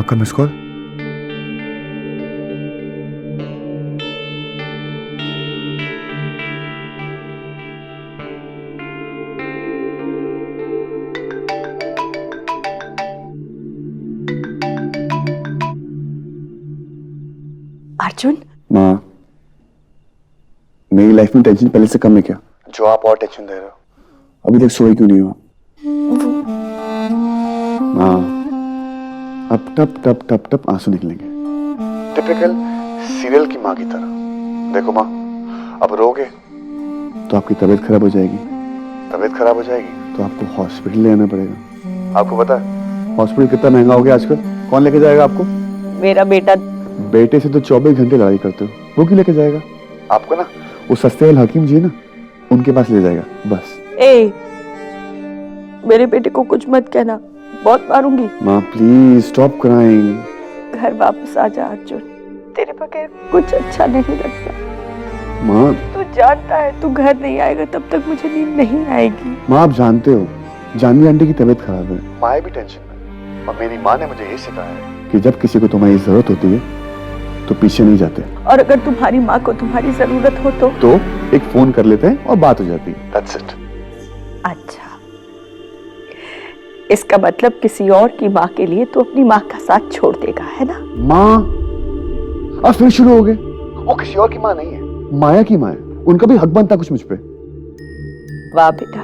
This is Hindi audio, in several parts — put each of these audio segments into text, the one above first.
आपका मिस कॉल। अर्जुन, माँ, मेरी लाइफ में टेंशन पहले से कम है क्या, जो आप और टेंशन दे रहे हो? अभी तक सोए क्यों नहीं हो? माँ, अब टप टप टप टप आंसू निकलेंगे, टिपिकल सीरियल की माँ की तरह। देखो माँ, अब रोगे तो आपकी तबीयत खराब हो जाएगी, तबीयत खराब हो जाएगी तो आपको हॉस्पिटल ले आना पड़ेगा। आपको पता है हॉस्पिटल कितना महंगा हो गया आजकल? कौन लेके जाएगा आपको? मेरा बेटा। बेटे से तो 24 घंटे लड़ाई करते हो, वो क्यों लेके जाएगा आपको? ना वो सस्ते वाले हकीम जी ना, उनके पास ले जाएगा बस। मेरे बेटे को कुछ मत कहना, बहुत मारूंगी। माँ प्लीज स्टॉप क्राइंग। घर वापस आ जा अर्जुन, तेरे बगैर कुछ अच्छा नहीं लगता। माँ, तू जानता है तू घर नहीं आएगा तब तक मुझे नींद नहीं आएगी। माँ आप जानते हो जानवी आंटी की तबीयत खराब है, माँ भी टेंशन में, और मेरी माँ ने मुझे ये सिखाया है कि जब किसी को तुम्हारी जरूरत होती है तो पीछे नहीं जाते। और अगर तुम्हारी माँ को तुम्हारी जरूरत हो तो एक फोन कर लेते हैं और बात हो जाती है। That's it. अच्छा, इसका मतलब किसी और की माँ के लिए तू अपनी माँ का साथ छोड़ देगा, है ना? माँ, अब फिर शुरू हो गए। वो किसी और की माँ नहीं है, माया की माँ है, उनका भी हक बनता कुछ मुझ पे। वाह बेटा,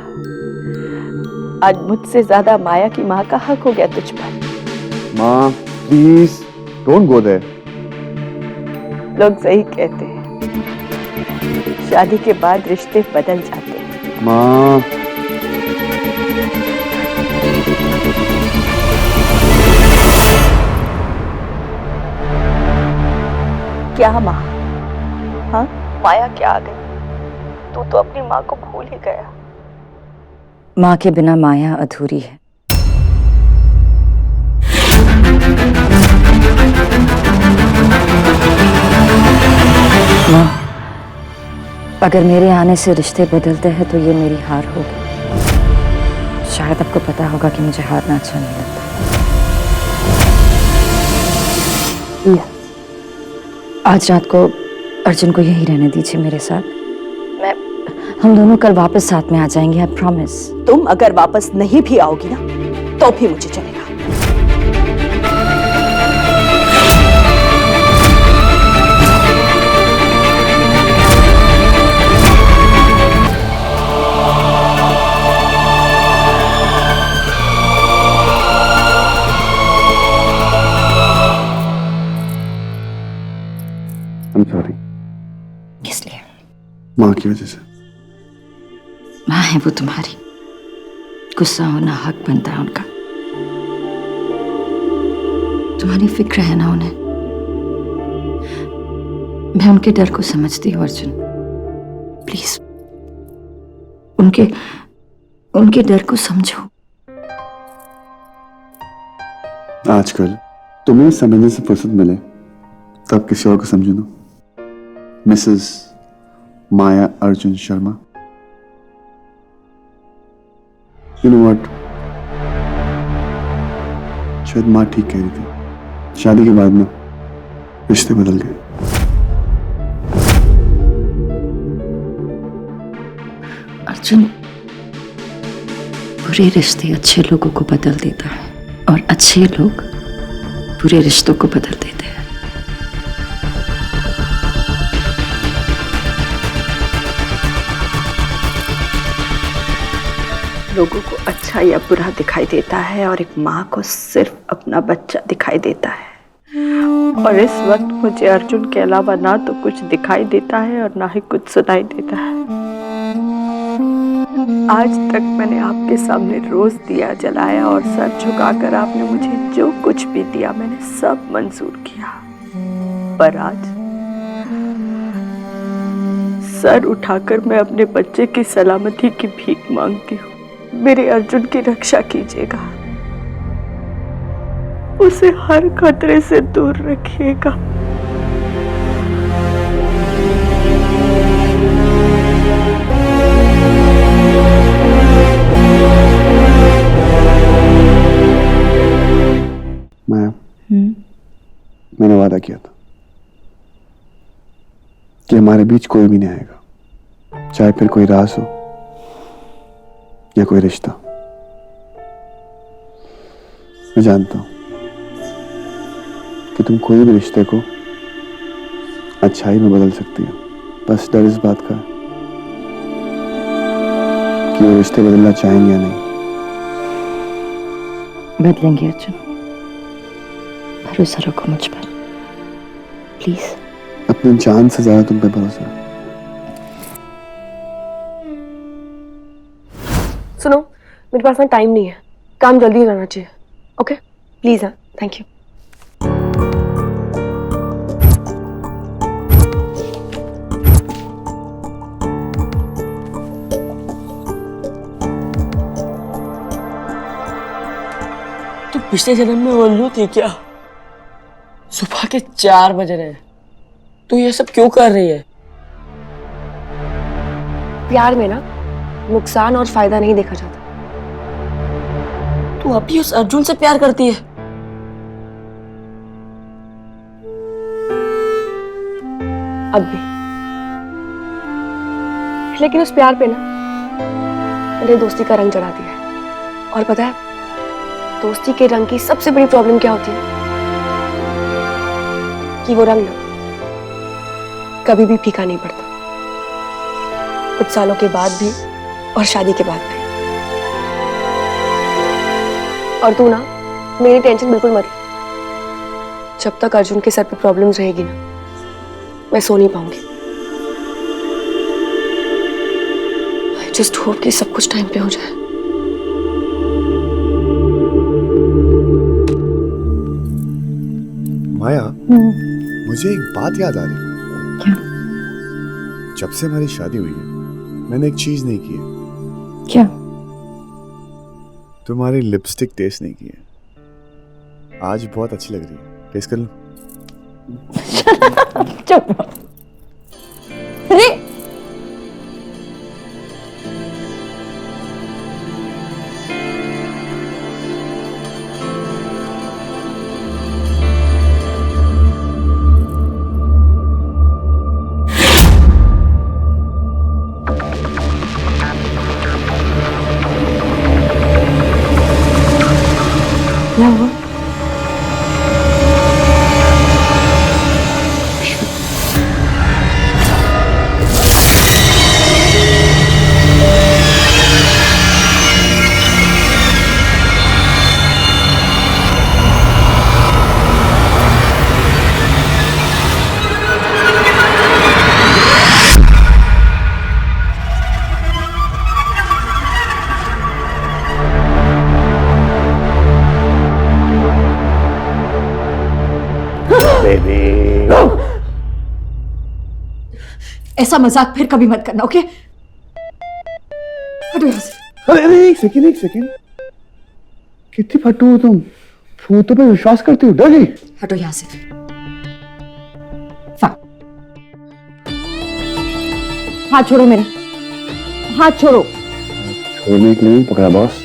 आज मुझसे ज्यादा माया की माँ का हक हो गया तुझ पर। माँ प्लीज डोंट गो देयर। लोग सही कहते हैं, शादी के बाद रिश्ते बदल जाते हैं। माँ, क्या माँ? हाँ, माया क्या आ गई? तू तो अपनी माँ को भूल ही गया। माँ के बिना माया अधूरी है। माँ, अगर मेरे आने से रिश्ते बदलते हैं तो ये मेरी हार होगी। शायद आपको पता होगा कि मुझे हारना अच्छा नहीं लगता। आज रात को अर्जुन को यहीं रहने दीजिए मेरे साथ। हम दोनों कल वापस साथ में आ जाएंगे, आई प्रॉमिस। तुम अगर वापस नहीं भी आओगी ना तो भी मुझे चलेगा। I'm sorry। इसलिए माँ की वजह से। माँ है वो तुम्हारी, गुस्सा होना हक बनता है उनका। तुम्हारी फिक्र है ना उन्हें। मैं उनके डर को समझती हूँ अर्जुन, प्लीज उनके डर को समझो। आजकल तुम्हें समझने से फुर्सत मिले तब किसी और को समझो ना। Mrs Maya Arjun Sharma. You know what? शायद माँ ठीक कह रही थी, शादी के बाद ना रिश्ते बदल गए। अर्जुन, बुरे रिश्ते अच्छे लोगों को बदल देता है और अच्छे लोग बुरे रिश्तों को बदल देते हैं। लोगों को अच्छा या बुरा दिखाई देता है और एक माँ को सिर्फ अपना बच्चा दिखाई देता है। और इस वक्त मुझे अर्जुन के अलावा ना तो कुछ दिखाई देता है और ना ही कुछ सुनाई देता है। आज तक मैंने आपके सामने रोज दिया जलाया और सर झुकाकर आपने मुझे जो कुछ भी दिया मैंने सब मंजूर किया, पर आज सर उठाकर मैं अपने बच्चे की सलामती की भीख मांगती हूँ। मेरे अर्जुन की रक्षा कीजिएगा, उसे हर खतरे से दूर रखिएगा। माया, वादा किया था कि हमारे बीच कोई भी नहीं आएगा, चाहे फिर कोई राज हो या कोई रिश्ता। मैं जानता हूं कि तुम कोई भी रिश्ते को अच्छाई में बदल सकती हो, बस डर इस बात का है कि वो रिश्ते बदलना चाहेंगे या नहीं। बदलेंगे अर्जुन, भरोसा रखो मुझ पर प्लीज। अपनी जान से ज्यादा तुम पे भरोसा है। सुनो, मेरे पास ना टाइम नहीं है, काम जल्दी हो जाना चाहिए। Okay please. हाँ, थैंक यू। तू पिछले जन्म में उल्लू थी क्या? सुबह के 4 बज रहे हैं, तू ये सब क्यों कर रही है? प्यार में ना नुकसान और फायदा नहीं देखा जाता। तू अभी उस अर्जुन से प्यार करती है? अब भी। लेकिन उस प्यार पे ना मैंने दोस्ती का रंग चढ़ा दिया है। और पता है दोस्ती के रंग की सबसे बड़ी प्रॉब्लम क्या होती है? कि वो रंग ना कभी भी फीका नहीं पड़ता, कुछ सालों के बाद भी और शादी के बाद भी। और तू ना मेरी टेंशन बिल्कुल मत ले। जब तक अर्जुन के सर पे प्रॉब्लम्स रहेगी ना, मैं सो नहीं पाऊंगी। आई जस्ट होप कि सब कुछ टाइम पे हो जाए। माया, मुझे एक बात याद आ रही। क्या? जब से हमारी शादी हुई है मैंने एक चीज नहीं की है। क्या? तुम्हारी लिपस्टिक टेस्ट नहीं की है। आज बहुत अच्छी लग रही है, टेस्ट कर लूं? चुप। अरे क्या हुआ? ऐसा मजाक फिर कभी मत करना, ओके? हटो यहाँ से। अरे एक सेकंड, एक सेकंड। कितनी फट्टू हो तुम, भूतों पे विश्वास करती हो? डर गई? हटो यहाँ से। हाँ। हाथ छोड़ो मेरा, हाथ छोड़ो। छोड़ने के लिए पकड़ा बॉस।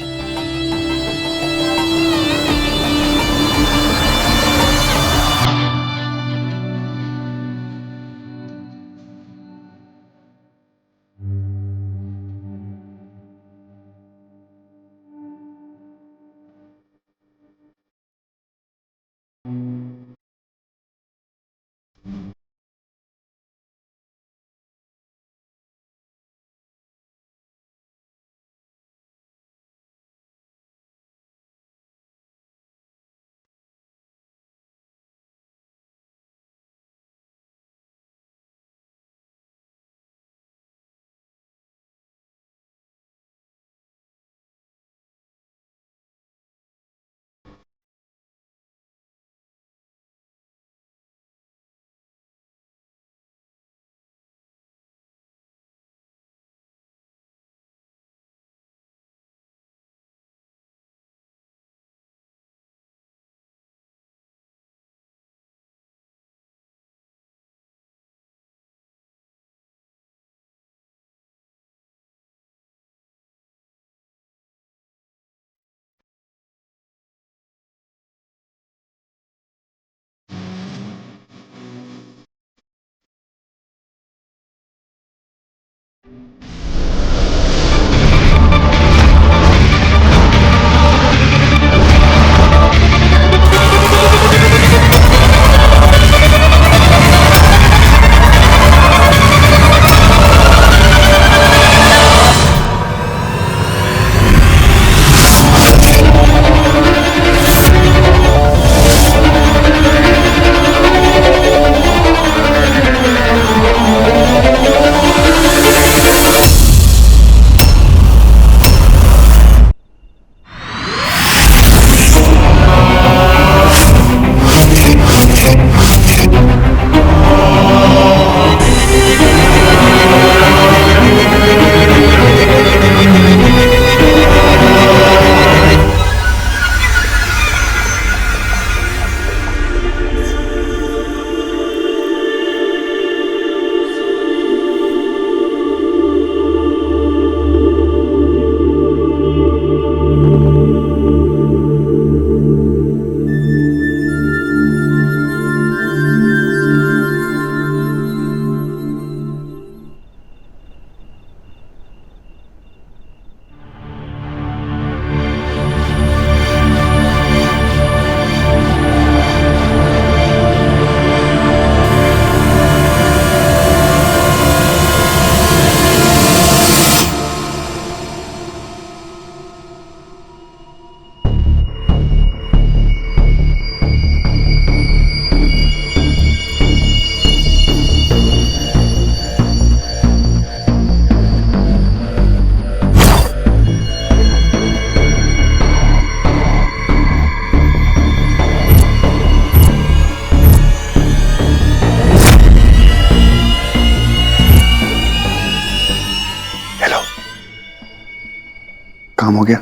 काम हो गया?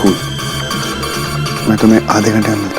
कूल, मैं तुम्हें आधे घंटे में